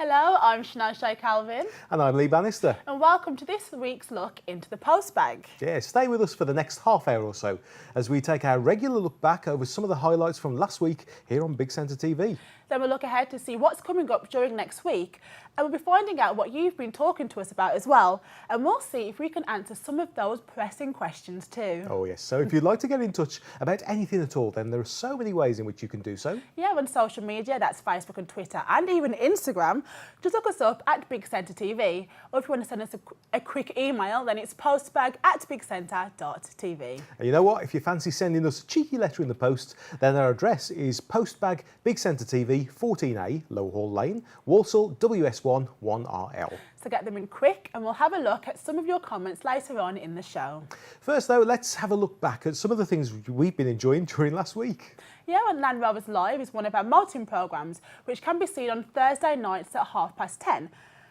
Hello, I'm Shanae Calvin. And I'm Lee Bannister. And welcome to this week's look into the Postbag. Yeah, stay with us for the next half hour or so as we take our regular look back over some of the highlights from last week here on Big Centre TV. Then we'll look ahead to see what's coming up during next week, and we'll be finding out what you've been talking to us about as well, and we'll see if we can answer some of those pressing questions too. Oh yes, so if you'd like to get in touch about anything at all, then there are so many ways in which you can do so. Yeah, on social media, that's Facebook and Twitter and even Instagram. Just look us up at Big Centre TV, or if you want to send us a quick email, then it's postbag@bigcentre.tv. And you know what, if you fancy sending us a cheeky letter in the post, then our address is Postbag, Big Centre TV, 14A, Low Hall Lane, Walsall, WS1 1RL. So get them in quick and we'll have a look at some of your comments later on in the show. First though, let's have a look back at some of the things we've been enjoying during last week. Yeah, and Land Rovers Live is one of our motoring programmes which can be seen on Thursday nights at 10:30.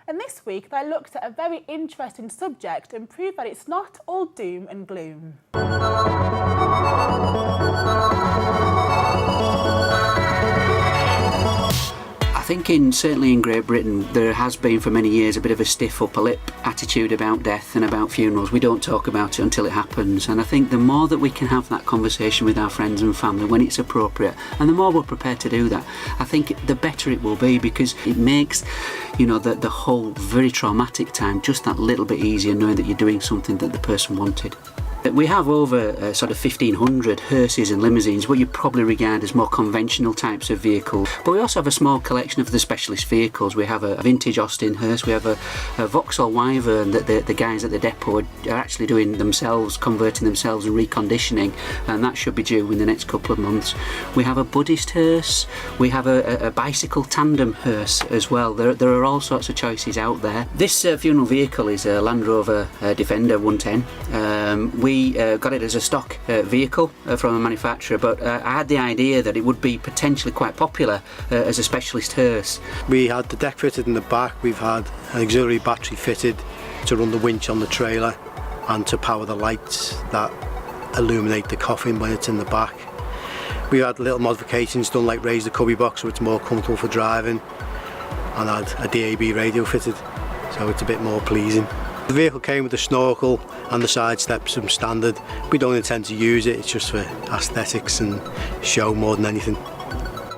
And this week they looked at a very interesting subject and proved that it's not all doom and gloom. I think certainly in Great Britain there has been for many years a bit of a stiff upper lip attitude about death and about funerals. We don't talk about it until it happens, and I think the more that we can have that conversation with our friends and family when it's appropriate, and the more we're prepared to do that, I think the better it will be, because it makes the whole very traumatic time just that little bit easier, knowing that you're doing something that the person wanted. We have over sort of 1,500 hearses and limousines, what you probably regard as more conventional types of vehicles. But we also have a small collection of the specialist vehicles. We have a vintage Austin hearse, we have a Vauxhall Wyvern that the guys at the depot are actually doing themselves, converting themselves and reconditioning, and that should be due in the next couple of months. We have a Buddhist hearse, we have a bicycle tandem hearse as well. There are all sorts of choices out there. This funeral vehicle is a Land Rover Defender 110. We got it as a stock vehicle from a manufacturer, but I had the idea that it would be potentially quite popular as a specialist hearse. We had the deck fitted in the back, we've had an auxiliary battery fitted to run the winch on the trailer and to power the lights that illuminate the coffin when it's in the back. We had little modifications done, like raise the cubby box so it's more comfortable for driving, and had a DAB radio fitted so it's a bit more pleasing. The vehicle came with the snorkel and the side steps from standard. We don't intend to use it, it's just for aesthetics and show more than anything.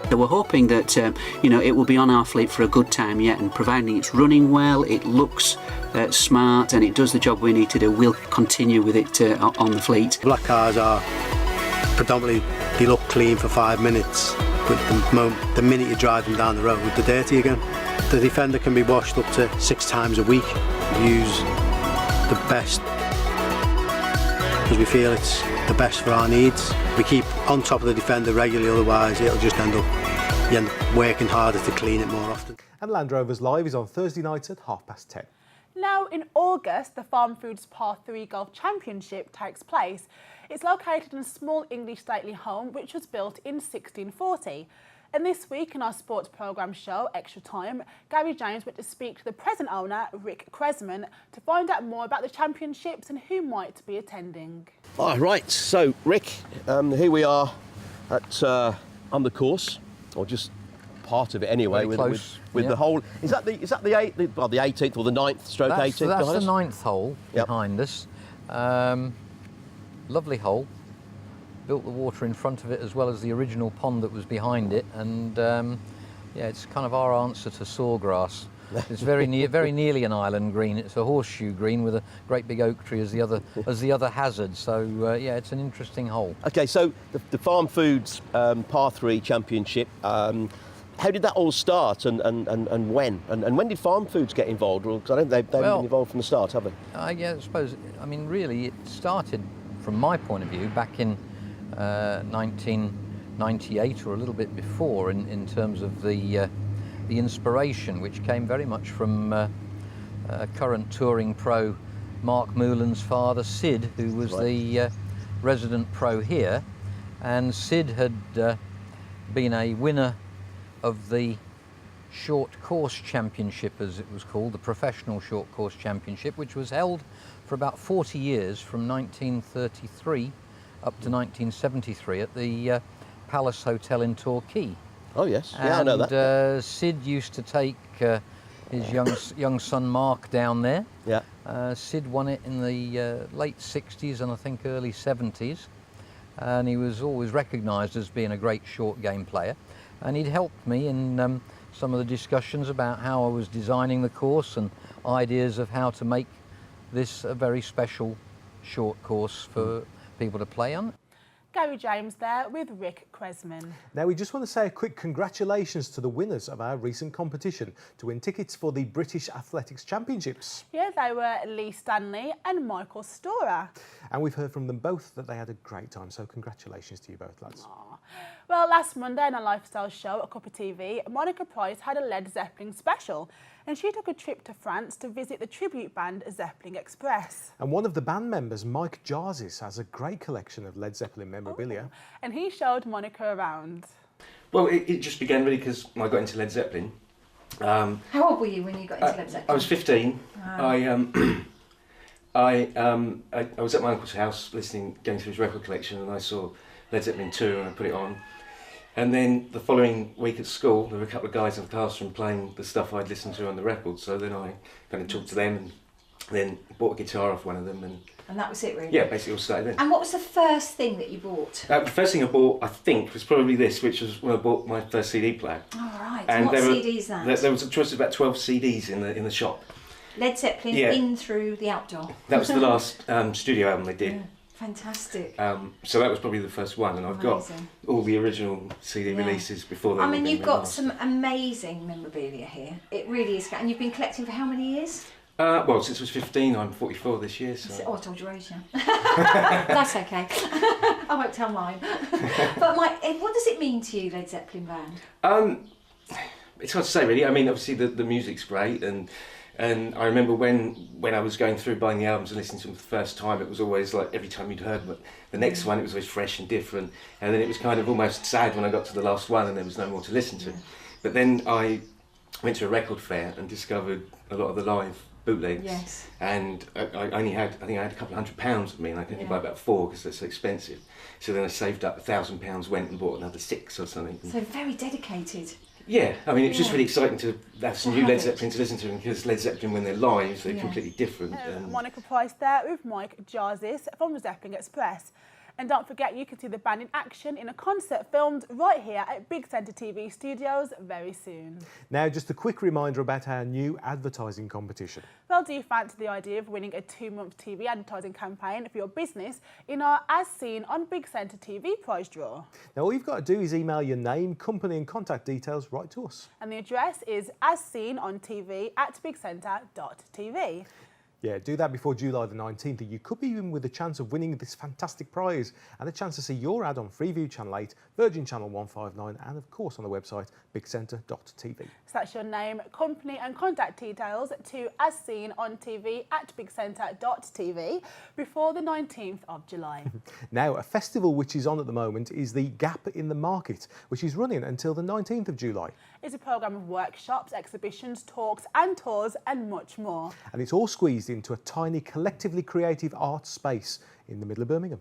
So we're hoping that it will be on our fleet for a good time yet, and providing it's running well, it looks smart and it does the job we need to do, we'll continue with it on the fleet. Black cars are predominantly, they look clean for 5 minutes, but the minute you drive them down the road, they're dirty again. The Defender can be washed up to 6 times a week. We use the best because we feel it's the best for our needs. We keep on top of the Defender regularly, otherwise it'll just end up working harder to clean it more often. And Land Rovers Live is on Thursday nights at 10:30. Now in August, the Farm Foods Par 3 Golf Championship takes place. It's located in a small English stately home which was built in 1640. And this week in our sports programme show, Extra Time, Gary James went to speak to the present owner, Rick Kresman, to find out more about the championships and who might be attending. Right, so Rick, here we are at on the course, or just part of it anyway, with the whole. Is that the 18th or the 9th stroke 18th? That's the 9th hole behind us. Lovely hole. Built the water in front of it as well as the original pond that was behind it, and it's kind of our answer to sawgrass. It's very nearly an island green. It's a horseshoe green with a great big oak tree as the other hazard. So it's an interesting hole. Okay, so the Farm Foods Par 3 Championship. How did that all start, and when? And when did Farm Foods get involved? Because I don't they've been involved from the start, have they? I suppose. I mean, really, it started from my point of view back in 1998 or a little bit before, in terms of the inspiration, which came very much from current touring pro Mark Moulin's father, Sid, who was the resident pro here, and Sid had been a winner of the short course championship, as it was called, the professional short course championship, which was held for about 40 years from 1933 up to 1973 at the Palace Hotel in Torquay. Oh yes, yeah, I know that. Sid used to take his young son Mark down there. Yeah. Sid won it in the late 60s and I think early 70s. And he was always recognised as being a great short game player. And he'd helped me in some of the discussions about how I was designing the course and ideas of how to make this a very special short course for people to play on. Gary James there with Rick Kresman. Now we just want to say a quick congratulations to the winners of our recent competition to win tickets for the British Athletics Championships. Yeah, they were Lee Stanley and Michael Storer. And we've heard from them both that they had a great time, so congratulations to you both, lads. Aww. Well, last Monday on our lifestyle show, A Cup of TV, Monica Price had a Led Zeppelin special, and she took a trip to France to visit the tribute band Zeppelin Express. And one of the band members, Mike Jarvis, has a great collection of Led Zeppelin memorabilia. And he showed Monica around. Well, it just began really because I got into Led Zeppelin. How old were you when you got into Led Zeppelin? I was 15. Wow. I was at my uncle's house going through his record collection, and I saw Led Zeppelin 2 and I put it on. And then the following week at school, there were a couple of guys in the classroom playing the stuff I'd listened to on the record. So then I kind of talked to them and then bought a guitar off one of them. And that was it, really? Yeah, basically all started then. And what was the first thing that you bought? The first thing I bought, I think, was probably this, which was when I bought my first CD player. Oh, right. And what CD is that? There was a choice of about 12 CDs in the shop. Led Zeppelin in through the outdoor. That was the last studio album they did. Yeah, fantastic. So that was probably the first one, and I've got all the original CD releases before that. I mean, you've got some amazing memorabilia here. It really is. And you've been collecting for how many years? Well, since I was 15, I'm 44 this year. So. Oh, I told your age now. That's okay. I won't tell mine. But what does it mean to you, Led Zeppelin band? It's hard to say, really. I mean, obviously the music's great, and I remember when I was going through buying the albums and listening to them for the first time, it was always like every time you'd heard the next one, it was always fresh and different, and then it was kind of almost sad when I got to the last one and there was no more to listen to. But then I went to a record fair and discovered a lot of the live bootlegs. Yes. And I only had, I think I had a couple of £100 with me, and I could only buy about 4 because they're so expensive. So then I saved up £1,000, went and bought another 6 or something. So very dedicated. Yeah, I mean, it was just really exciting to have some new Led Zeppelin to listen to, because Led Zeppelin, when they're live, they're completely different. Monica Price there with Mike Jarvis from Zeppelin Express. And don't forget, you can see the band in action in a concert filmed right here at Big Centre TV Studios very soon. Now, just a quick reminder about our new advertising competition. Well, do you fancy the idea of winning a 2-month TV advertising campaign for your business in our As Seen on Big Centre TV prize draw? Now, all you've got to do is email your name, company and contact details right to us. And the address is asseenontv@bigcentre.tv. Yeah, do that before July the 19th, and you could be in with a chance of winning this fantastic prize and a chance to see your ad on Freeview Channel 8, Virgin Channel 159 and of course on the website bigcentre.tv. So that's your name, company and contact details to asseenontv@bigcentre.tv before the 19th of July. Now, a festival which is on at the moment is the Gap in the Market, which is running until the 19th of July. It's a programme of workshops, exhibitions, talks and tours and much more. And it's all squeezed into a tiny, collectively creative art space in the middle of Birmingham.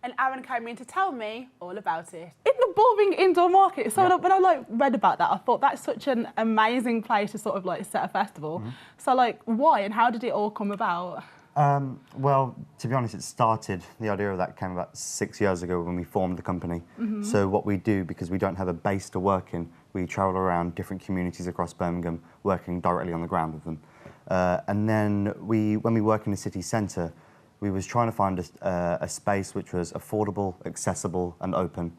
And Aaron came in to tell me all about it. In the boring indoor market. So when I read about that, I thought that's such an amazing place to sort of set a festival. So why and how did it all come about? Well, to be honest, the idea of that came about 6 years ago when we formed the company. So what we do, because we don't have a base to work in, we travel around different communities across Birmingham, working directly on the ground with them. And then when we work in the city centre, we was trying to find a space which was affordable, accessible and open.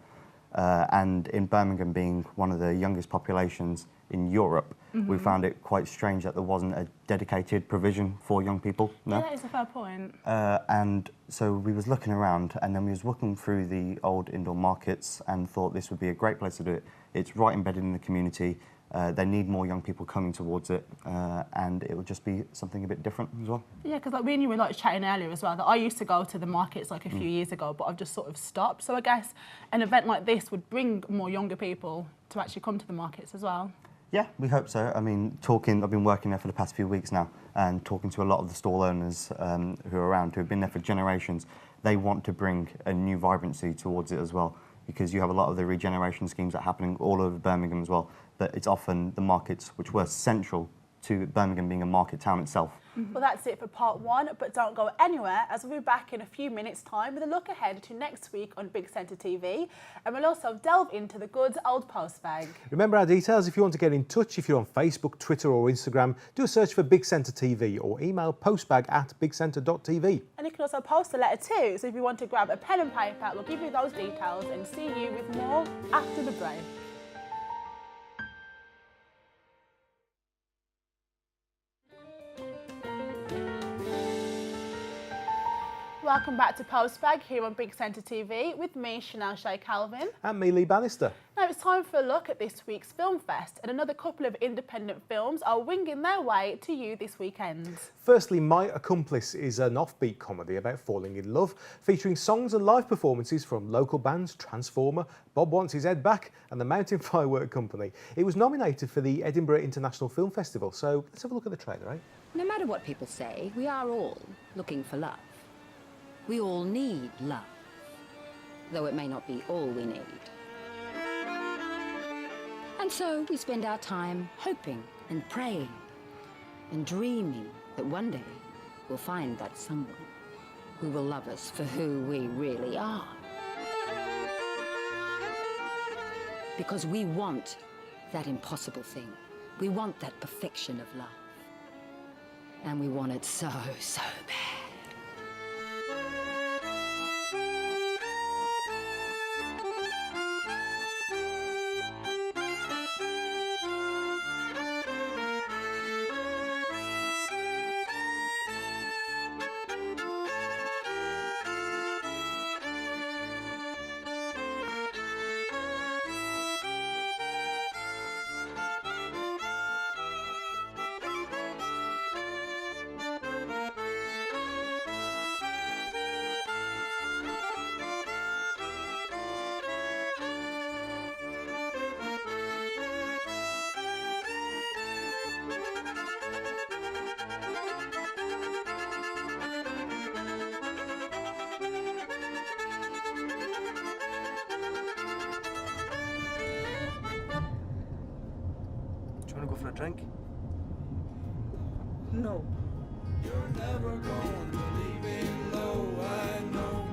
And in Birmingham being one of the youngest populations in Europe, we found it quite strange that there wasn't a dedicated provision for young people. No? Yeah, that is a fair point. And so we was looking around, and then we was looking through the old indoor markets and thought this would be a great place to do it. It's right embedded in the community. They need more young people coming towards it, and it would just be something a bit different as well. Yeah, because me and you were chatting earlier as well, that I used to go to the markets a few years ago, but I've just sort of stopped. So I guess an event like this would bring more younger people to actually come to the markets as well. Yeah, we hope so. I mean, I've been working there for the past few weeks now, and talking to a lot of the stall owners who are around, who have been there for generations. They want to bring a new vibrancy towards it as well, because you have a lot of the regeneration schemes that are happening all over Birmingham as well. But it's often the markets which were central to Birmingham being a market town itself. Well, that's it for part one, but don't go anywhere as we'll be back in a few minutes' time with a look ahead to next week on Big Centre TV, and we'll also delve into the good old Postbag. Remember our details if you want to get in touch. If you're on Facebook, Twitter or Instagram, do a search for Big Centre TV or email postbag@bigcentre.tv. And you can also post a letter too, so if you want to grab a pen and paper, we'll give you those details and see you with more after the break. Welcome back to Postbag here on Big Centre TV with me, Chanel Shea Calvin. And me, Lee Bannister. Now it's time for a look at this week's Film Fest, and another couple of independent films are winging their way to you this weekend. Firstly, My Accomplice is an offbeat comedy about falling in love, featuring songs and live performances from local bands Transformer, Bob Wants His Head Back and the Mountain Firework Company. It was nominated for the Edinburgh International Film Festival, so let's have a look at the trailer, eh? No matter what people say, we are all looking for love. We all need love, though it may not be all we need. And so we spend our time hoping and praying and dreaming that one day we'll find that someone who will love us for who we really are. Because we want that impossible thing. We want that perfection of love. And we want it so, so bad. Do you want to go for a drink? No. You're never going to leave me low, I know.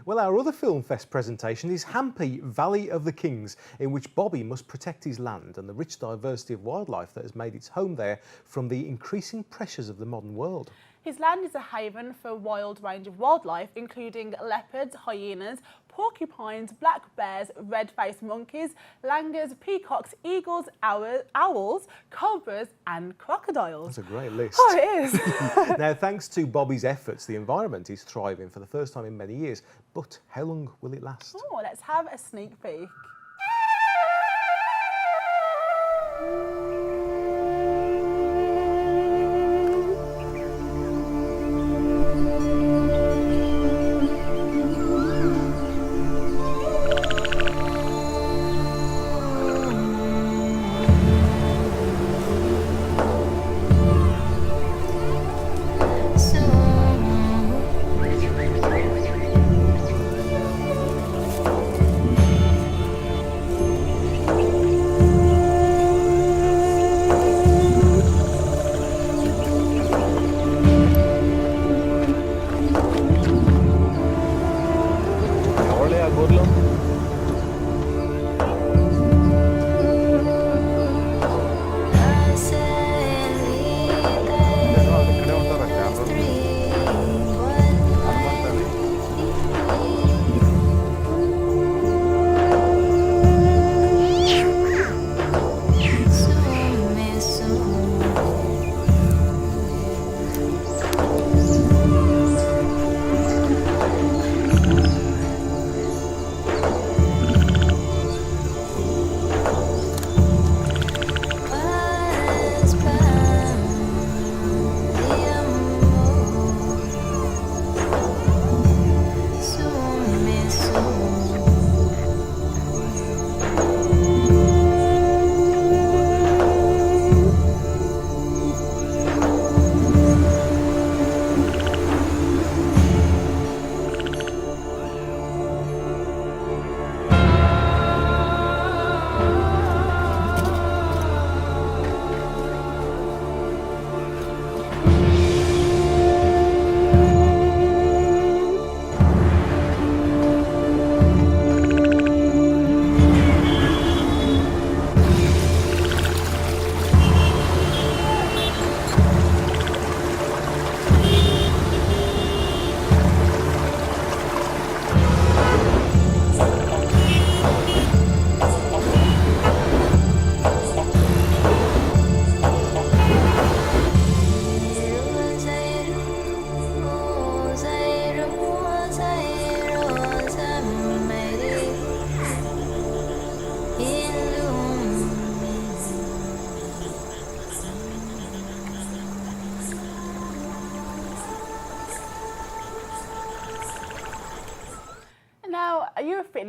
Well, our other Film Fest presentation is Hampy, Valley of the Kings, in which Bobby must protect his land and the rich diversity of wildlife that has made its home there from the increasing pressures of the modern world. His land is a haven for a wild range of wildlife, including leopards, hyenas, porcupines, black bears, red-faced monkeys, langurs, peacocks, eagles, owls, cobras and crocodiles. That's a great list. Oh, it is. Now, thanks to Bobby's efforts, the environment is thriving for the first time in many years. But how long will it last? Oh, let's have a sneak peek.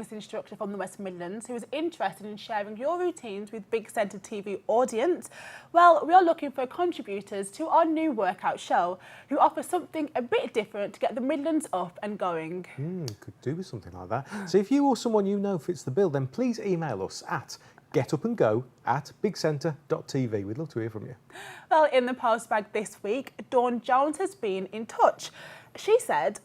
fitness instructor from the West Midlands who is interested in sharing your routines with Big Centre TV audience. Well, we are looking for contributors to our new workout show who offer something a bit different to get the Midlands up and going. Could do with something like that. So if you or someone you know fits the bill, then please email us at getupandgo@bigcentre.tv. We'd love to hear from you. Well, in the postbag this week, Dawn Jones has been in touch. She said,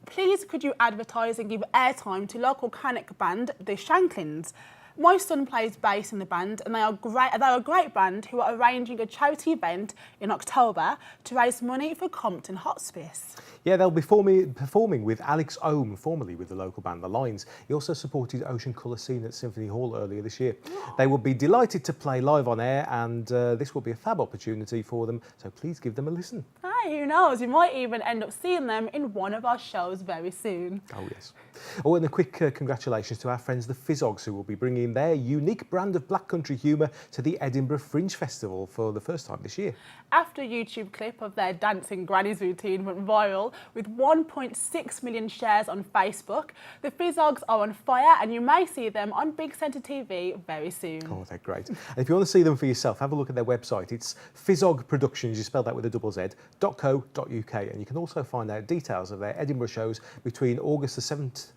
please could you advertise and give airtime to local Canuck band, the Shanklins. My son plays bass in the band and they are a great band who are arranging a charity event in October to raise money for Compton Hospice. Yeah, they'll be performing with Alex Ohm, formerly with the local band The Lines. He also supported Ocean Colour Scene at Symphony Hall earlier this year. They will be delighted to play live on air and this will be a fab opportunity for them, so please give them a listen. Hey, who knows, we might even end up seeing them in one of our shows very soon. Oh yes. Oh, and a quick congratulations to our friends the Fizzogs, who will be bringing their unique brand of black country humour to the Edinburgh Fringe Festival for the first time this year. After a YouTube clip of their dancing grannies routine went viral with 1.6 million shares on Facebook, the Fizzogs are on fire and you may see them on Big Centre TV very soon. Oh, they're great. And if you want to see them for yourself, have a look at their website. It's Fizzog Productions, you spell that with a double Z, .co.uk, and you can also find out details of their Edinburgh shows between August the 7th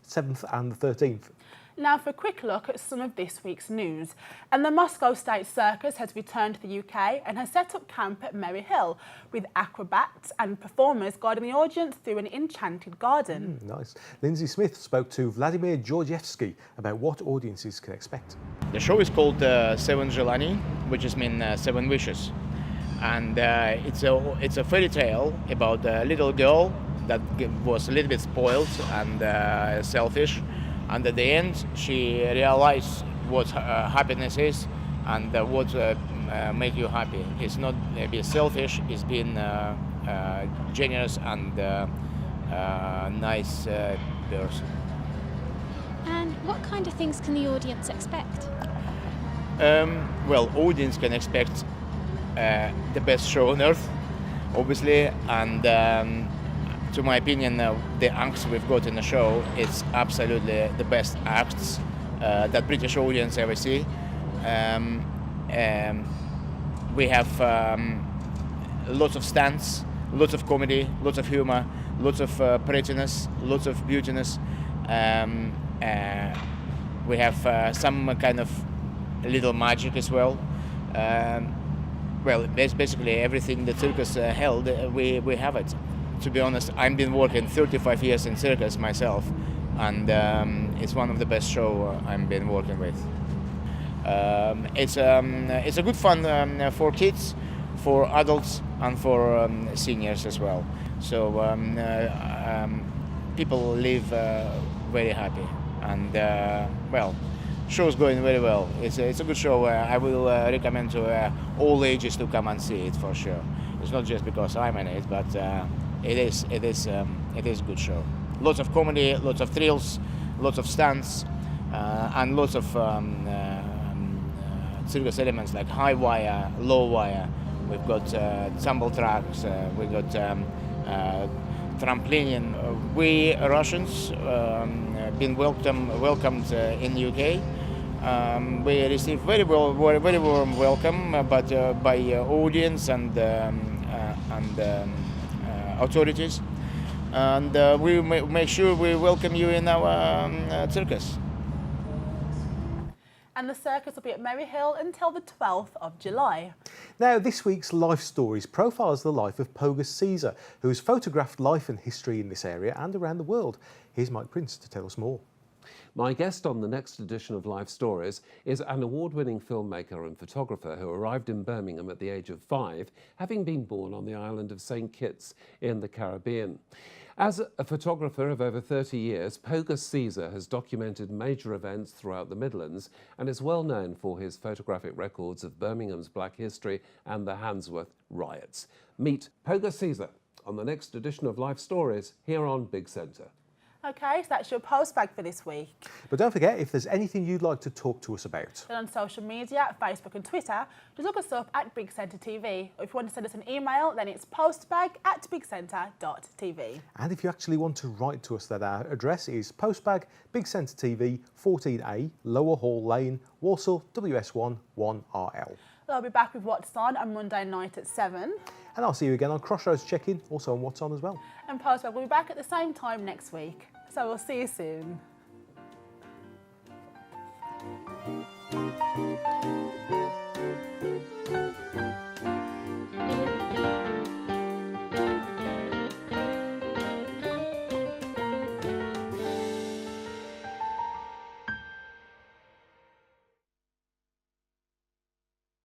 and the 13th. Now for a quick look at some of this week's news. And the Moscow State Circus has returned to the UK and has set up camp at Merry Hill with acrobats and performers guiding the audience through an enchanted garden. Nice. Lindsay Smith spoke to Vladimir Georgievsky about what audiences can expect. The show is called Seven Желаний, which is mean seven wishes. And it's a fairy tale about a little girl that was a little bit spoiled and selfish. And at the end, she realized what happiness is and what make you happy. It's not being selfish, it's being generous and nice person. And what kind of things can the audience expect? Well, audience can expect the best show on earth, obviously, and to my opinion, the acts we've got in the show, it's absolutely the best acts that British audience ever see. We have lots of stunts, lots of comedy, lots of humor, lots of prettiness, lots of beautiness. We have some kind of little magic as well. Well, basically everything the circus held, we have it. To be honest, I've been working 35 years in circus myself, and it's one of the best shows I've been working with. It's a good fun for kids, for adults, and for seniors as well. So people live very happy, and well, show's going very well. It's a good show. I will recommend to all ages to come and see it for sure. It's not just because I'm in it, but it is a good show. Lots of comedy, lots of thrills, lots of stunts, and lots of circus elements like high wire, low wire. We've got tumble tracks, we've got trampoline. We Russians been welcomed in UK. We received very warm welcome, but by audience and authorities, and we make sure we welcome you in our circus. And the circus will be at Merry Hill until the 12th of July. Now, this week's Life Stories profiles the life of Pogus Caesar, who has photographed life and history in this area and around the world. Here's Mike Prince to tell us more. My guest on the next edition of Life Stories is an award-winning filmmaker and photographer who arrived in Birmingham at the age of 5, having been born on the island of St. Kitts in the Caribbean. As a photographer of over 30 years, Pogus Caesar has documented major events throughout the Midlands and is well known for his photographic records of Birmingham's Black History and the Handsworth riots. Meet Pogus Caesar on the next edition of Life Stories here on Big Centre. Okay, so that's your postbag for this week. But don't forget, if there's anything you'd like to talk to us about, Then on social media, Facebook and Twitter, just look us up at Big Centre TV. Or if you want to send us an email, then it's postbag@bigcentre.tv. and if you actually want to write to us, then our address is Postbag, Big Centre TV, 14A, Lower Hall Lane, Walsall, WS1 1RL. I'll be back with What's On Monday night at 7. And I'll see you again on Crossroads Check-In, also on What's On as well. And Postbag will be back at the same time next week. So we'll see you soon.